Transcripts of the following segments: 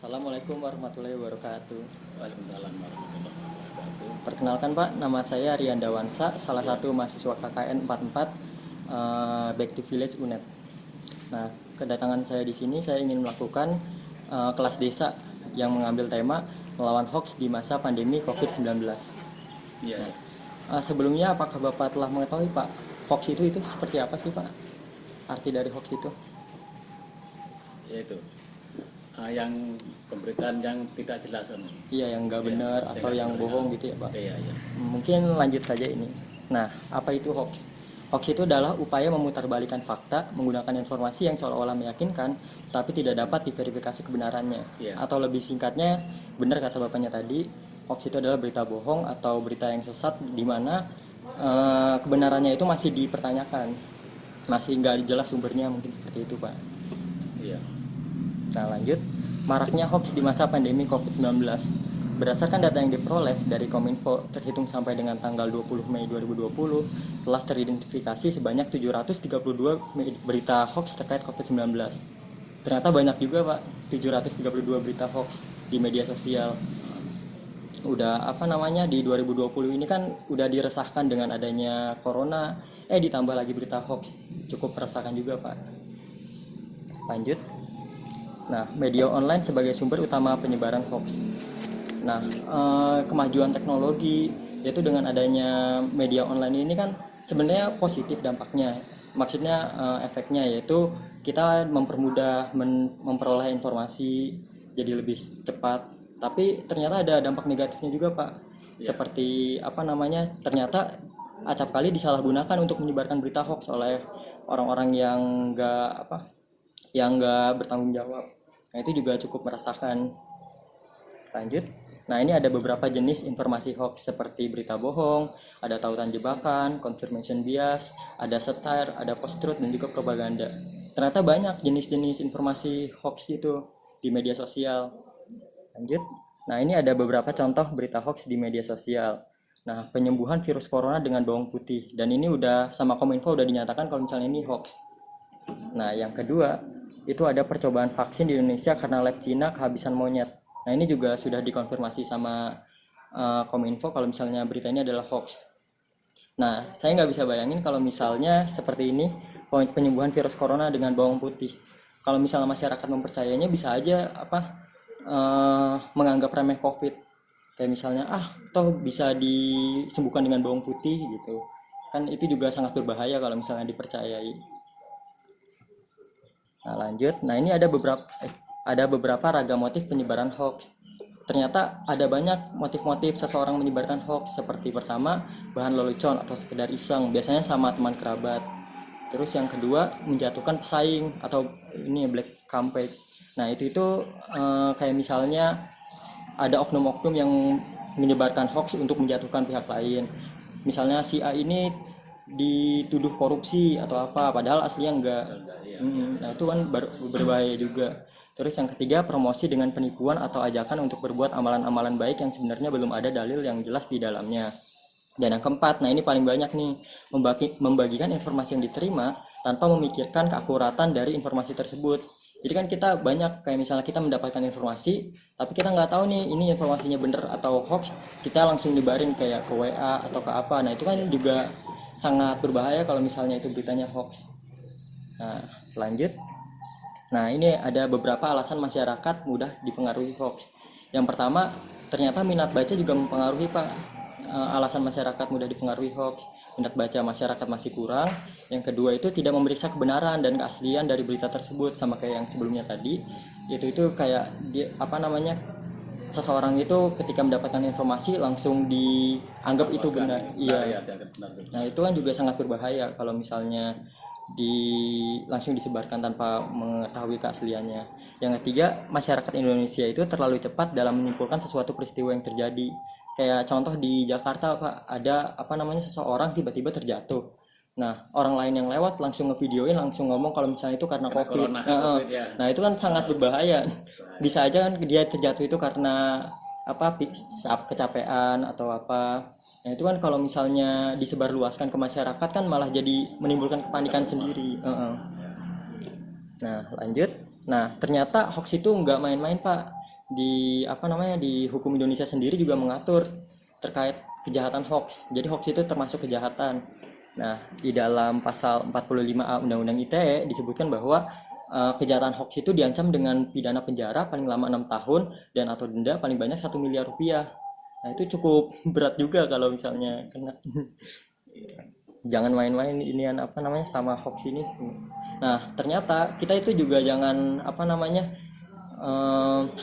Assalamualaikum warahmatullahi wabarakatuh. Waalaikumsalam warahmatullahi wabarakatuh. Perkenalkan Pak, nama saya Rian Dawansa, salah Ya, satu mahasiswa KKN 44 Back to Village UNED. Nah, kedatangan saya di sini saya ingin melakukan kelas desa yang mengambil tema melawan hoax di masa pandemi COVID-19. ya, Nah, ya. sebelumnya apakah Bapak telah mengetahui Pak, hoax itu seperti apa sih Pak? Arti dari hoax itu? Yaitu yang pemberitaan yang tidak jelas kan. Iya, yang nggak Ya, benar atau yang benar. bohong gitu ya Pak? Iya, iya. Mungkin lanjut saja ini. Nah, apa itu hoax? Hoax itu adalah upaya memutarbalikkan fakta menggunakan informasi yang seolah-olah meyakinkan, tapi tidak dapat diverifikasi kebenarannya. Iya. Atau lebih singkatnya, benar kata bapaknya tadi, hoax itu adalah berita bohong atau berita yang sesat di mana kebenarannya itu masih dipertanyakan, masih nggak jelas sumbernya, mungkin seperti itu Pak. Iya. Nah lanjut, maraknya hoax di masa pandemi COVID-19. Berdasarkan data yang diperoleh dari Kominfo terhitung sampai dengan tanggal 20 Mei 2020 telah teridentifikasi sebanyak 732 berita hoax terkait COVID-19. Ternyata banyak juga Pak, 732 berita hoax di media sosial. Udah di 2020 ini kan udah diresahkan dengan adanya corona, ditambah lagi berita hoax. Cukup meresahkan juga Pak. Lanjut. Nah, media online sebagai sumber utama penyebaran hoax. Nah, kemajuan teknologi yaitu dengan adanya media online ini kan sebenarnya positif dampaknya. Maksudnya efeknya yaitu kita mempermudah memperoleh informasi jadi lebih cepat. Tapi ternyata ada dampak negatifnya juga, Pak. Ya. Seperti ternyata acap kali disalahgunakan untuk menyebarkan berita hoax oleh orang-orang yang nggak bertanggung jawab. Nah, itu juga cukup meresahkan. Lanjut. Nah, ini ada beberapa jenis informasi hoax seperti berita bohong, ada tautan jebakan, confirmation bias, ada satire, ada post-truth, dan juga propaganda. Ternyata banyak jenis-jenis informasi hoax itu di media sosial. Lanjut. Nah, ini ada beberapa contoh berita hoax di media sosial. Nah, penyembuhan virus corona dengan bawang putih. Dan ini udah sama Kominfo udah dinyatakan kalau misalnya ini hoax. Nah, yang kedua, itu ada percobaan vaksin di Indonesia karena lab Cina kehabisan monyet. Nah, ini juga sudah dikonfirmasi sama Kominfo kalau misalnya berita ini adalah hoax. Nah, saya nggak bisa bayangin kalau misalnya seperti ini, penyembuhan virus corona dengan bawang putih. Kalau misalnya masyarakat mempercayainya, bisa aja menganggap remeh COVID. Kayak misalnya, toh bisa disembuhkan dengan bawang putih gitu. Kan itu juga sangat berbahaya kalau misalnya dipercayai. Nah, lanjut. Nah, ini ada beberapa ragam motif penyebaran hoax. Ternyata ada banyak motif-motif seseorang menyebarkan hoax, seperti pertama, bahan lelucon atau sekedar iseng, biasanya sama teman kerabat. Terus yang kedua, menjatuhkan pesaing atau ini black campaign. Nah, itu kayak misalnya ada oknum-oknum yang menyebarkan hoax untuk menjatuhkan pihak lain. Misalnya si A ini dituduh korupsi atau apa, padahal aslinya enggak. Iya. Nah, itu kan berbahaya juga. Terus yang ketiga, promosi dengan penipuan atau ajakan untuk berbuat amalan-amalan baik yang sebenarnya belum ada dalil yang jelas di dalamnya. Dan yang keempat, nah ini paling banyak nih, membagikan informasi yang diterima tanpa memikirkan keakuratan dari informasi tersebut. Jadi kan kita banyak, kayak misalnya kita mendapatkan informasi, tapi kita nggak tahu nih ini informasinya bener atau hoax, kita langsung nyebarin kayak ke WA atau ke apa. Nah, itu kan juga sangat berbahaya kalau misalnya itu beritanya hoax. Nah, lanjut. Nah, ini ada beberapa alasan masyarakat mudah dipengaruhi hoax. Yang pertama, ternyata minat baca juga mempengaruhi, Pak. Alasan masyarakat mudah dipengaruhi hoax, minat baca masyarakat masih kurang. Yang kedua itu tidak memeriksa kebenaran dan keaslian dari berita tersebut, sama kayak yang sebelumnya tadi. Itu kayak seseorang itu ketika mendapatkan informasi langsung dianggap itu benar. Iya. Nah, itu kan juga sangat berbahaya kalau misalnya langsung disebarkan tanpa mengetahui keasliannya. Yang ketiga, masyarakat Indonesia itu terlalu cepat dalam menyimpulkan sesuatu peristiwa yang terjadi. Kayak contoh di Jakarta, Pak, ada seseorang tiba-tiba terjatuh. Nah, orang lain yang lewat langsung ngevideoin, langsung ngomong kalau misalnya itu karena COVID. Corona, COVID ya. Nah, itu kan sangat berbahaya. Bisa aja kan dia terjatuh itu karena kecapean atau apa. Nah, itu kan kalau misalnya disebarluaskan ke masyarakat kan malah jadi menimbulkan kepanikan sendiri. Nah, lanjut. Nah, ternyata hoax itu nggak main-main, Pak. di apa namanya di hukum Indonesia sendiri juga mengatur terkait kejahatan hoax. Jadi hoax itu termasuk kejahatan. Nah, di dalam pasal 45A Undang-Undang ITE disebutkan bahwa kejahatan hoax itu diancam dengan pidana penjara paling lama 6 tahun dan atau denda paling banyak 1 miliar rupiah. Nah, itu cukup berat juga kalau misalnya kena. Jangan main-main inian apa namanya sama hoax ini. Nah, ternyata kita itu juga jangan apa namanya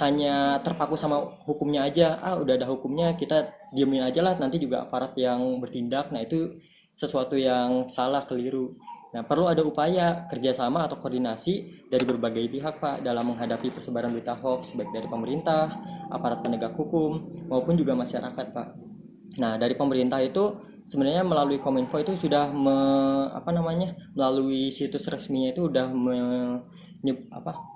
hanya terpaku sama hukumnya aja. Udah ada hukumnya, kita diemin aja lah, nanti juga aparat yang bertindak. Nah, itu sesuatu yang salah, keliru. Nah, perlu ada upaya kerjasama atau koordinasi dari berbagai pihak, Pak, dalam menghadapi persebaran berita hoax, baik dari pemerintah, aparat penegak hukum, maupun juga masyarakat, Pak. Nah, dari pemerintah itu sebenarnya melalui Kominfo itu sudah melalui situs resminya itu udah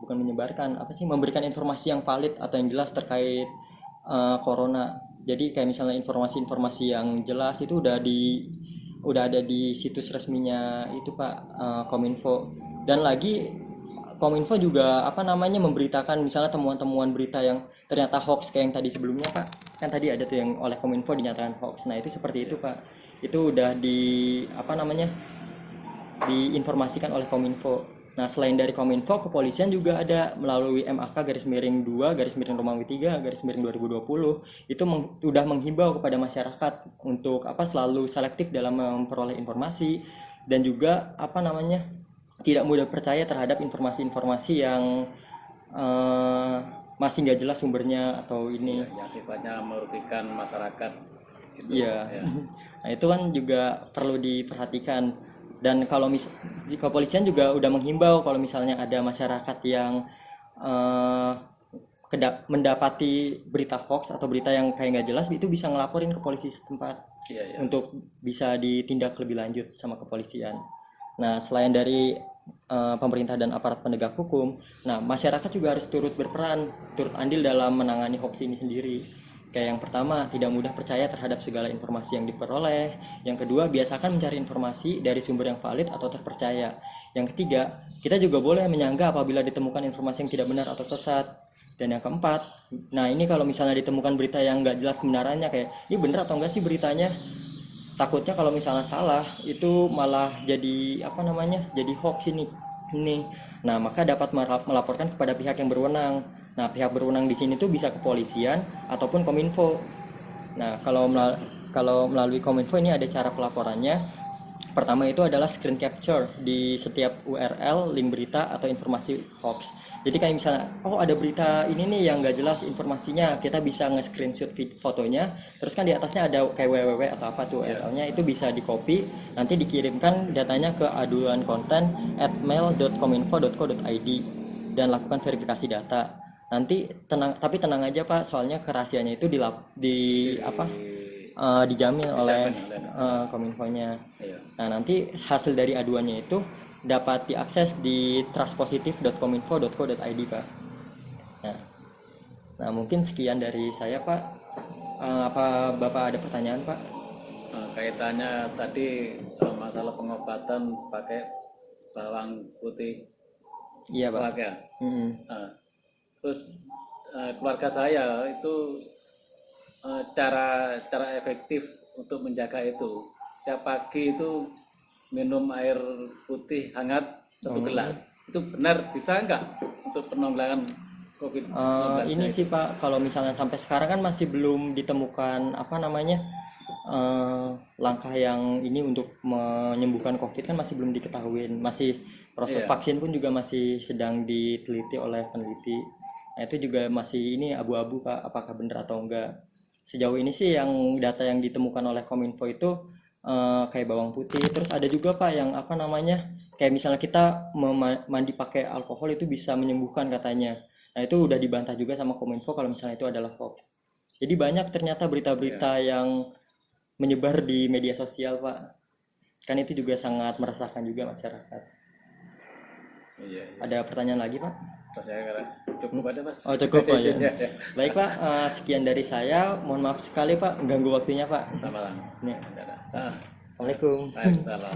bukan menyebarkan, memberikan informasi yang valid atau yang jelas terkait corona. Jadi kayak misalnya informasi-informasi yang jelas itu udah ada di situs resminya itu, Pak, Kominfo. Dan lagi Kominfo juga memberitakan misalnya temuan-temuan berita yang ternyata hoax kayak yang tadi sebelumnya, Pak. Kan tadi ada tuh yang oleh Kominfo dinyatakan hoax. Nah, itu seperti itu, Pak. Itu udah diinformasikan oleh Kominfo. Nah, selain dari Kominfo, kepolisian juga ada melalui MAK-2/Romawi 3/2020 itu sudah menghimbau kepada masyarakat untuk selalu selektif dalam memperoleh informasi dan juga tidak mudah percaya terhadap informasi-informasi yang masih nggak jelas sumbernya atau ini. Yang sifatnya merugikan masyarakat. Iya. Nah, itu kan juga perlu diperhatikan. Dan kalau kepolisian juga udah menghimbau kalau misalnya ada masyarakat yang mendapati berita hoax atau berita yang kayak nggak jelas, itu bisa ngelaporin ke polisi setempat untuk bisa ditindak lebih lanjut sama kepolisian. Nah, selain dari pemerintah dan aparat penegak hukum, nah masyarakat juga harus turut berperan, turut andil dalam menangani hoax ini sendiri. Kayak yang pertama, tidak mudah percaya terhadap segala informasi yang diperoleh. Yang kedua, biasakan mencari informasi dari sumber yang valid atau terpercaya. Yang ketiga, kita juga boleh menyanggah apabila ditemukan informasi yang tidak benar atau sesat. Dan yang keempat, nah ini kalau misalnya ditemukan berita yang nggak jelas kebenarannya, kayak ini benar atau enggak sih beritanya, takutnya kalau misalnya salah itu malah jadi jadi hoax ini. Nah, maka dapat melaporkan kepada pihak yang berwenang. Nah, pihak berwenang di sini tuh bisa kepolisian ataupun Kominfo. Nah, kalau melalui Kominfo ini ada cara pelaporannya. Pertama itu adalah screen capture di setiap URL, link berita atau informasi hoax. Jadi kayak misalnya, ada berita ini nih yang nggak jelas informasinya, kita bisa nge-screenshot fotonya, terus kan di atasnya ada kayak www atau apa tuh URL-nya, itu bisa di-copy, nanti dikirimkan datanya ke aduankonten@mail.kominfo.co.id dan lakukan verifikasi data. Nanti tenang aja, Pak, soalnya kerahasiaannya itu dijamin oleh Kominfo-nya. Nah, nanti hasil dari aduannya itu dapat diakses di trustpositif.kominfo.co.id, Pak. Nah, mungkin sekian dari saya, Pak. Apa Bapak ada pertanyaan, Pak? Kaitannya tadi masalah pengobatan pakai bawang putih. Iya, Pak. Ya. Terus keluarga saya itu cara efektif untuk menjaga itu, tiap pagi itu minum air putih hangat 1 gelas. Itu benar bisa nggak untuk penanggulangan COVID-19? Ini sih, Pak, kalau misalnya sampai sekarang kan masih belum ditemukan langkah yang ini untuk menyembuhkan COVID kan masih belum diketahui. Masih proses vaksin pun juga masih sedang diteliti oleh peneliti. Nah, itu juga masih ini abu-abu, Pak, apakah benar atau enggak. Sejauh ini sih yang data yang ditemukan oleh Kominfo itu kayak bawang putih. Terus ada juga, Pak, yang kayak misalnya kita mandi pakai alkohol itu bisa menyembuhkan katanya. Nah, itu udah dibantah juga sama Kominfo kalau misalnya itu adalah hoax. Jadi banyak ternyata berita-berita yang menyebar di media sosial, Pak. Kan itu juga sangat meresahkan juga masyarakat. Ada pertanyaan lagi, Pak? Saya cukup ada, Mas. Cukup, Pak, ya. Baik, Pak, sekian dari saya. Mohon maaf sekali, Pak, mengganggu waktunya, Pak. Selamat malam. Assalamualaikum. Waalaikumsalam.